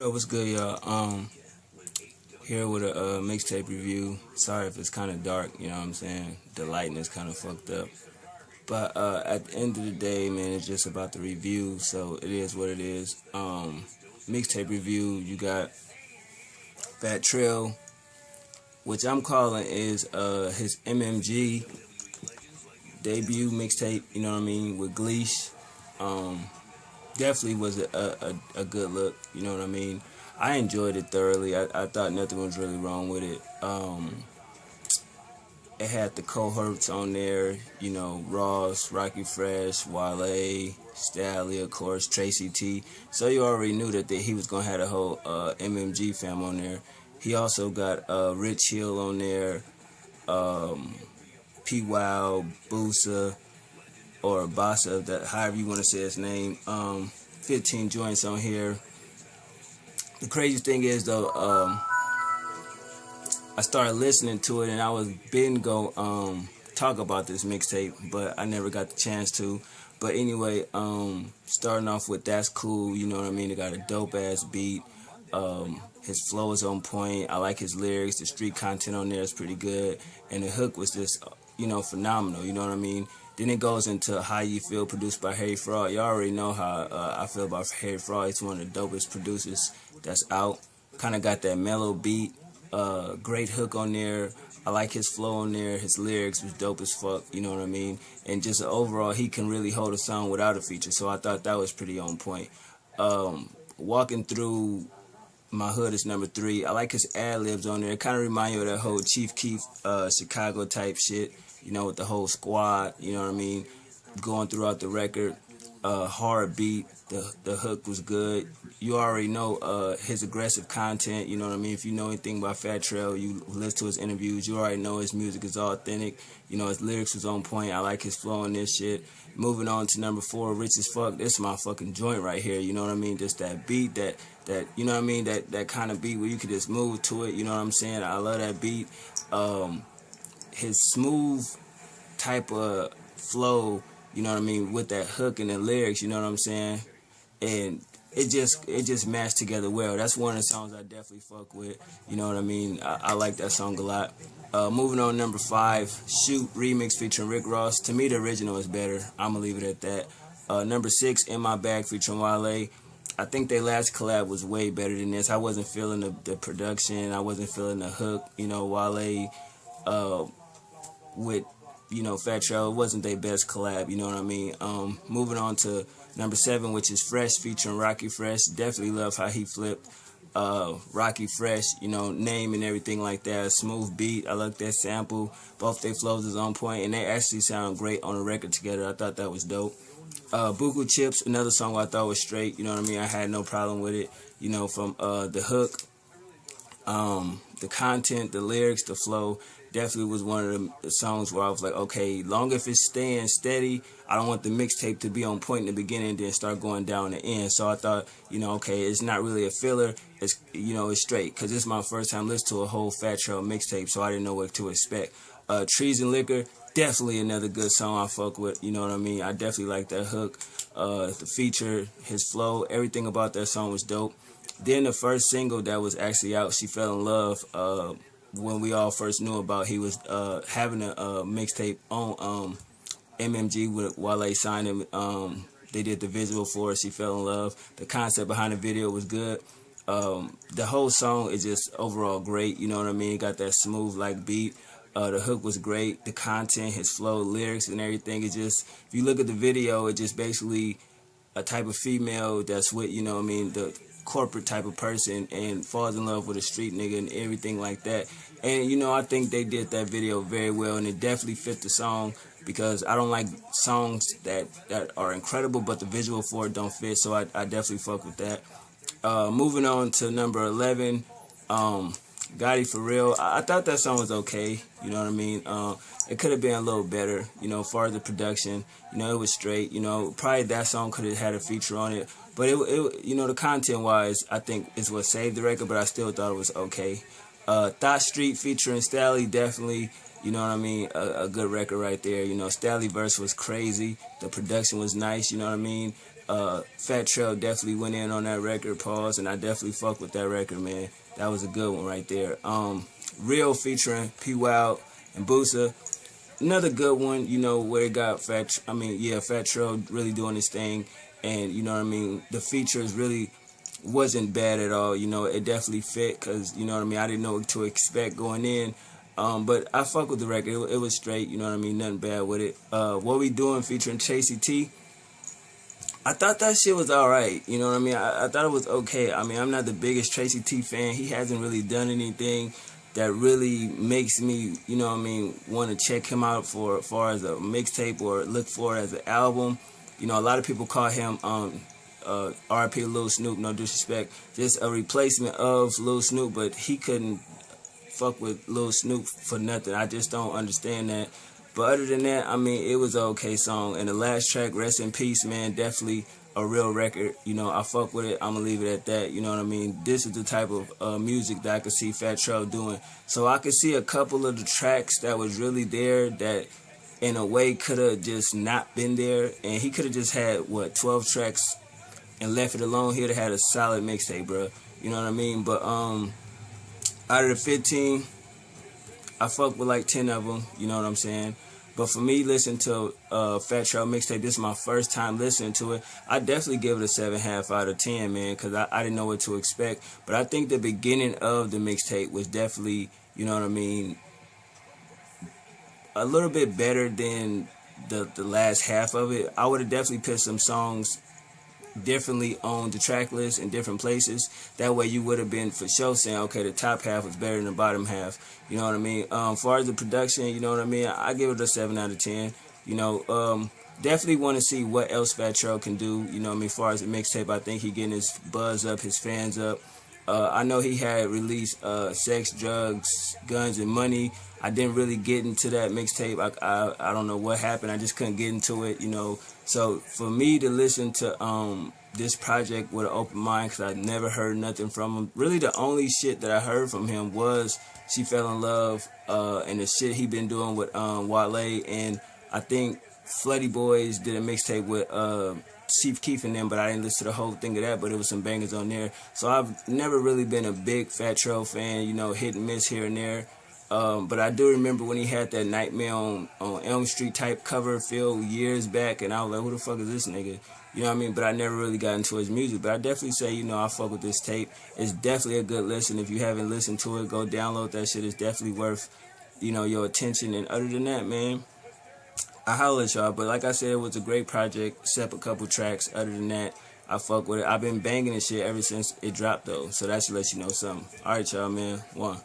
What's good, y'all? Here with a mixtape review. Sorry if it's kind of dark, you know what I'm saying? The lighting is kind of fucked up. But at the end of the day, man, it's just about the review, so it is what it is. Mixtape review, you got Fat Trel, which I'm calling is his MMG debut mixtape, you know what I mean, with GLEESH. Definitely was a good look, you know what I mean? I enjoyed it thoroughly. I thought nothing was really wrong with it. It had the cohorts on there, you know, Ross, Rocky Fresh, Wale, Stally, of course, Tracy T. So you already knew that he was going to have a whole MMG fam on there. He also got Rich Hill on there, P. Wow, Boosa, or Bassa, that however you want to say his name. 15 joints on here. The crazy thing is though, I started listening to it and I was been go talk about this mixtape, but I never got the chance to. But anyway, starting off with That's Cool, you know what I mean? It got a dope ass beat. His flow is on point. I like his lyrics. The street content on there is pretty good, and the hook was just, you know, phenomenal. You know what I mean? Then it goes into How You Feel, produced by Harry Fraud. Y'all already know how I feel about Harry Fraud. He's one of the dopest producers that's out. Kind of got that mellow beat. Great hook on there. I like his flow on there. His lyrics was dope as fuck. You know what I mean? And just overall, he can really hold a song without a feature. So I thought that was pretty on point. Walking through My Hood is number 3. I like his ad-libs on there. It kind of remind you of that whole Chief Keef Chicago type shit, you know, with the whole squad, you know what I mean, going throughout the record. Hard beat, the hook was good. You already know his aggressive content, you know what I mean. If you know anything about Fat Trel, you listen to his interviews, you already know his music is authentic. You know, his lyrics was on point. I like his flow on this shit. Moving on to number 4, Rich as Fuck. This is my fucking joint right here, you know what I mean. Just that beat, that you know what I mean, that kind of beat where you could just move to it, you know what I'm saying. I love that beat. His smooth type of flow, you know what I mean, with that hook and the lyrics, you know what I'm saying, and it just matched together well. That's one of the songs I definitely fuck with, you know what I mean. I like that song a lot. Moving on, number 5, Shoot remix featuring Rick Ross. To me, the original is better. I'm gonna leave it at that. Number 6, In My Bag featuring Wale. I think their last collab was way better than this. I wasn't feeling the production. I wasn't feeling the hook. You know, Wale with, you know, Fat Trel, it wasn't their best collab, you know what I mean. Moving on to number 7, which is Fresh featuring Rocky Fresh. Definitely love how he flipped Rocky Fresh, you know, name and everything like that. Smooth beat. I like that sample. Both their flows is on point, and they actually sound great on the record together. I thought that was dope. Buku Chips, another song I thought was straight, you know what I mean. I had no problem with it, you know, from the hook, the content, the lyrics, the flow. Definitely was one of the songs where I was like, okay, long if it's staying steady, I don't want the mixtape to be on point in the beginning and then start going down the end. So I thought, you know, okay, it's not really a filler. It's, you know, it's straight, because it's my first time listening to a whole Fat Trel mixtape, so I didn't know what to expect. Trees and Liquor, definitely another good song I fuck with, you know what I mean. I definitely like that hook, the feature, his flow, everything about that song was dope. Then the first single that was actually out, She Fell in Love, when we all first knew about, he was having a mixtape on MMG with Wale signed him. They did the visual for it, She Fell in Love. The concept behind the video was good. The whole song is just overall great, you know what I mean. Got that smooth like beat. The hook was great. The content, his flow, lyrics, and everything. It just, if you look at the video, it just basically a type of female that's with, you know what I mean, the corporate type of person, and falls in love with a street nigga and everything like that. And, you know, I think they did that video very well, and it definitely fit the song, because I don't like songs that are incredible but the visual for it don't fit, so I definitely fuck with that. Moving on to number 11, Gotti For Real. I thought that song was okay, you know what I mean. It could have been a little better, you know, as far as the production, you know, it was straight, you know, probably that song could have had a feature on it, but it you know, the content wise, I think is what saved the record, but I still thought it was okay. Thought Street featuring Stally, definitely, you know what I mean, a good record right there. You know, Stally verse was crazy, the production was nice, you know what I mean. Fat Trel definitely went in on that record, pause, and I definitely fuck with that record, man. That was a good one right there. Real featuring P Wild and Boosa. Another good one, you know, where it got Fat Trel really doing his thing, and you know what I mean, the features really wasn't bad at all. You know, it definitely fit, because you know what I mean, I didn't know what to expect going in. But I fuck with the record. It was straight, you know what I mean, nothing bad with it. What We Doing featuring Chasey T, I thought that shit was alright, you know what I mean? I thought it was okay. I mean, I'm not the biggest Chasey T fan. He hasn't really done anything that really makes me, you know what I mean, want to check him out for as far as a mixtape or look for it as an album. You know, a lot of people call him R.I.P. Lil Snoop, no disrespect, just a replacement of Lil Snoop, but he couldn't fuck with Lil Snoop for nothing. I just don't understand that. But other than that, I mean, it was an okay song. And the last track, Rest in Peace, man, definitely a real record. You know, I fuck with it. I'm going to leave it at that. You know what I mean? This is the type of music that I could see Fat Trel doing. So I could see a couple of the tracks that was really there that in a way could have just not been there. And he could have just had, 12 tracks and left it alone. He would have had a solid mixtape, bro. You know what I mean? But out of the 15, I fuck with like 10 of them, you know what I'm saying? But for me, listening to Fat Trel mixtape, this is my first time listening to it. I definitely give it a 7.5 out of 10, man, because I didn't know what to expect. But I think the beginning of the mixtape was definitely, you know what I mean, a little bit better than the last half of it. I would have definitely put some songs differently on the track list in different places. That way you would have been for sure saying, okay, the top half was better than the bottom half. You know what I mean? As far as the production, you know what I mean? I give it a 7 out of 10. You know, definitely want to see what else Fat Trel can do. You know what I mean? As far as the mixtape, I think he getting his buzz up, his fans up. I know he had released Sex, Drugs, Guns, and Money. I didn't really get into that mixtape. I don't know what happened. I just couldn't get into it, you know. So for me to listen to this project with an open mind, because I never heard nothing from him. Really the only shit that I heard from him was She Fell in Love and the shit he been doing with Wale. And I think Floody Boys did a mixtape with Chief Keef and them, but I didn't listen to the whole thing of that, but it was some bangers on there. So I've never really been a big Fat Trel fan, you know, hit and miss here and there. But I do remember when he had that Nightmare on Elm Street type cover feel years back, and I was like, who the fuck is this nigga? You know what I mean? But I never really got into his music. But I definitely say, you know, I fuck with this tape. It's definitely a good listen. If you haven't listened to it, go download that shit. It's definitely worth, you know, your attention. And other than that, man, I holler at y'all. But like I said, it was a great project, except a couple tracks. Other than that, I fuck with it. I've been banging this shit ever since it dropped, though. So that should let you know something. All right, y'all, man. One.